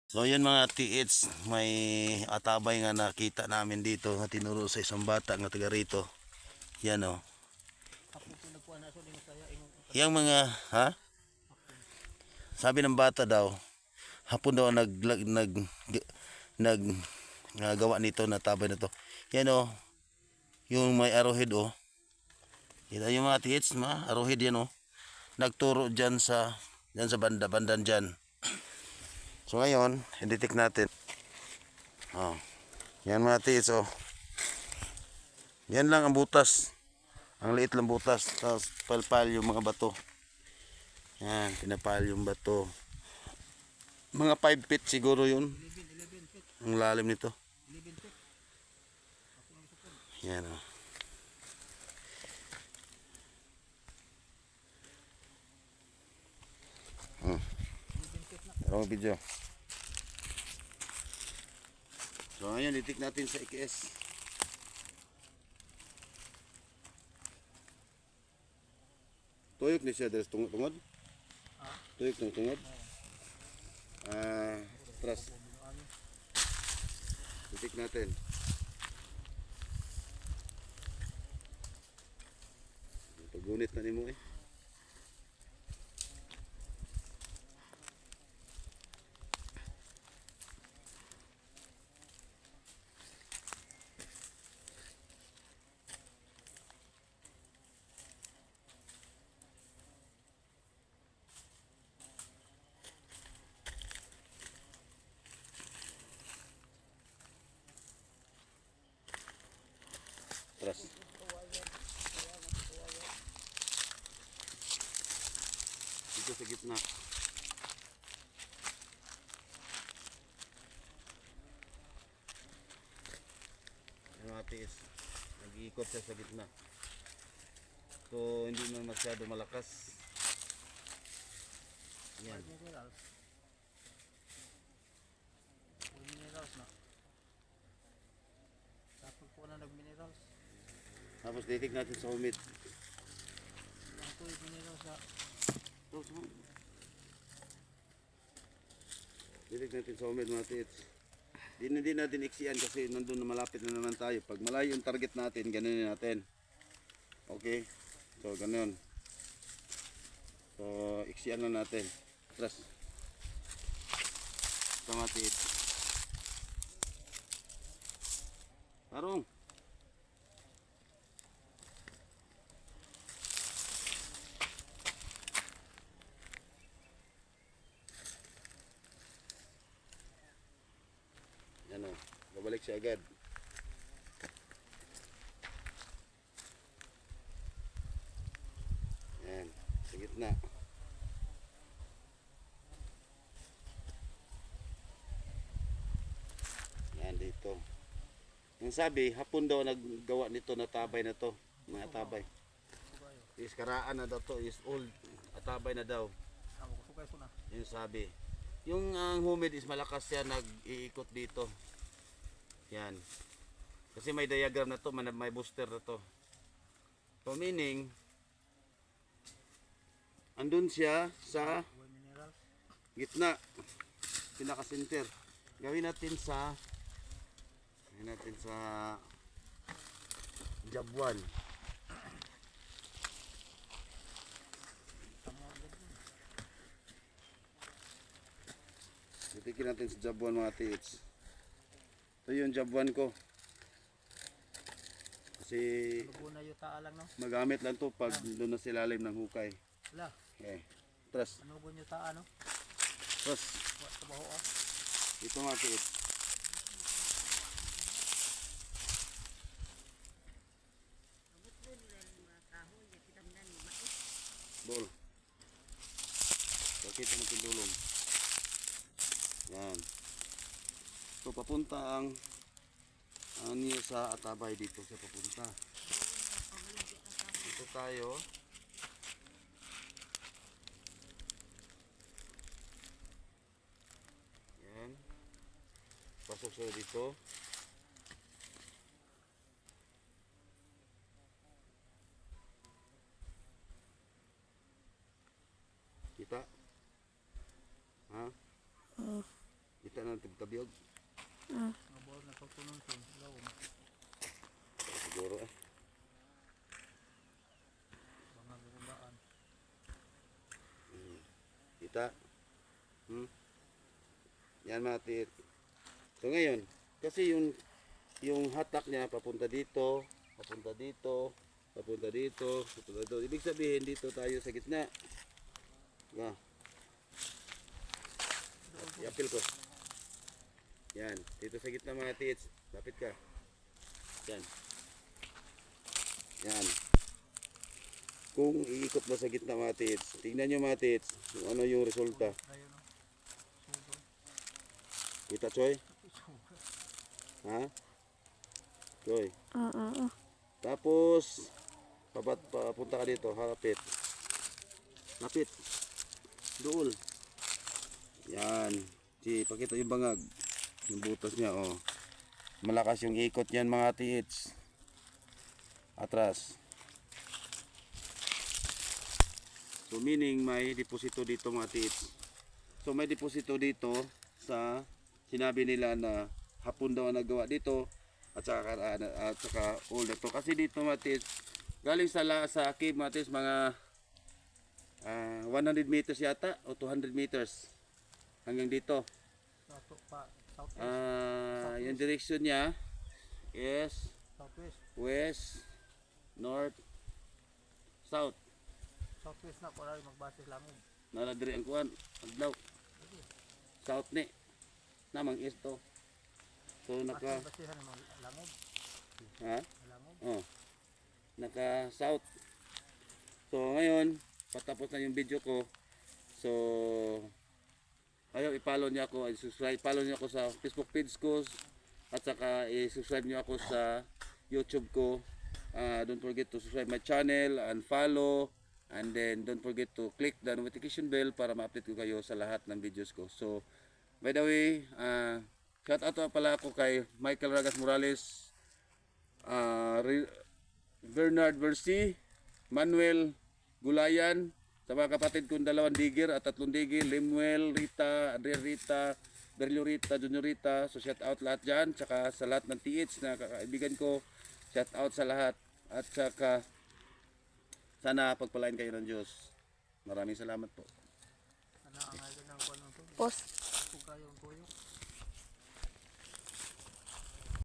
So yan mga TH, may atabay nga nakita namin dito na tinuro sa isang bata nga taga rito. Yan o. Yang mga, ha? Sabi ng bata daw, hapon daw nag gawa nito na tabay na to. Yan o, yung may arrowhead o. Kita yung mga TH, arrowhead yan o. Nagturo dyan sa banda-bandan dyan. So ngayon, i-detect natin. Oh. Yan mga TH oh. Yan lang ang butas. Ang liit lang butas. Tapos palpal yung mga bato. Yan, pinapal yung bato. Mga 5 feet siguro yun. Ang lalim nito. Yan oh. Tarong video. So ngayon, i-detect natin sa IKS. Tuyok ni siya dari tungod. Tuyok ng tungod. Tras. Titik natin. Pagunit na nimo eh. Tras. Dito sa gitna. Yung atis, nag-iikot siya sa gitna. So hindi man masyado malakas. Yan. Minerals na. Tapos po na nag-minerals. Tapos titik natin sa humid. Ang tuwid minerals sa Titik natin sa humid mga tits. Hindi natin iksian kasi nandun na malapit na naman tayo. Pag malayo yung target natin, ganoon natin. Okay? So ganoon. So iksian na natin. Tras. Sa mga tits. Tarong. Ano, babalik siya agad. Yan, sa gitna. Yan dito. Yung sabi, hapon daw naggawa nito na tabay na to. Mga tabay. Is karaan na daw to, is old. Atabay na daw. kusukay so na. Yung sabi. Yung ang humid is malakas siya nag-iikot dito. Yan. Kasi may diagram na to, may booster na to. So meaning, andun siya sa Minerals. gitna. Pinaka-center. Gawin natin sa job 1. Titikin natin sa job 1 mga TH. Ito yung job 1 ko. Kasi Lubo na yuta lang no. magamit lang to pag doon na silalim ng hukay. Wala. Okay. Trust. Ano po yuta no? Trust. Wa trabaho ah. Ito mga TH. Bol. Pakita natin dulong. Yan. So papunta ang niya sa atabay dito siya papunta. Dito tayo. Yan. Pasok siya dito. Kita? Ha? tanan tabiyog. Mabawal na tutunon ko. Laom. Siguro eh. Mga gugundaan. Kita. Yan mga tit. So ngayon, kasi yung hatak niya papunta dito, papunta dito, papunta dito, papunta dito. Ibig sabihin dito tayo sa gitna. Nga. Yapil ko. Yan, dito sa gitna mga tits. Lapit ka. Yan. Yan. Kung iikot mo sa gitna mga tits, tingnan nyo mga tits, kung ano yung resulta. Ayun o. Sugo. Kita Choy? Sugo. Ha? Choy. Oo. Tapos, papunta ka dito, halapit. Lapit. Dool. Yan. Pakita yung bangag. Yung butas niya, oh. Malakas yung ikot niyan mga tits. Atras. So meaning may deposito dito mga tits. So may deposito dito sa sinabi nila na hapon daw ang nagawa dito at saka old na to. Kasi dito mga tits, galing sa cave mga tits, mga 100 meters yata o 200 meters hanggang dito. Sato pa. Southwest. Yung direction niya is Southwest. west, north, south. Southwest na para magbase langod. Nara diri ang kuan, adlaw. South ni. Namang east to. So naka Basihan mo langod. ha? Langod. Oh. Naka south. So ngayon, patapos na yung video ko. So ayaw i-follow niyo ako, i-subscribe, follow niyo ako sa Facebook page ko at saka i-subscribe niyo ako sa YouTube ko. Don't forget to subscribe my channel and follow, and then don't forget to click the notification bell para ma-update ko kayo sa lahat ng videos ko. So by the way, shout out pala ako kay Michael Ragas Morales, Bernard Versi, Manuel Gulayan, sa mga kapatid kong 2 digger at 3 digger, Lemuel, Rita, Adriel Rita, Berlio Rita, Junior Rita. So shout out lahat dyan, tsaka sa lahat ng TH na kaibigan ko, shout out sa lahat. At tsaka sana pagpalain kayo ng Diyos. Maraming salamat po. Sana ang ayun ng kuwan ng tuloy. Post. Kung kayo ang tuyo.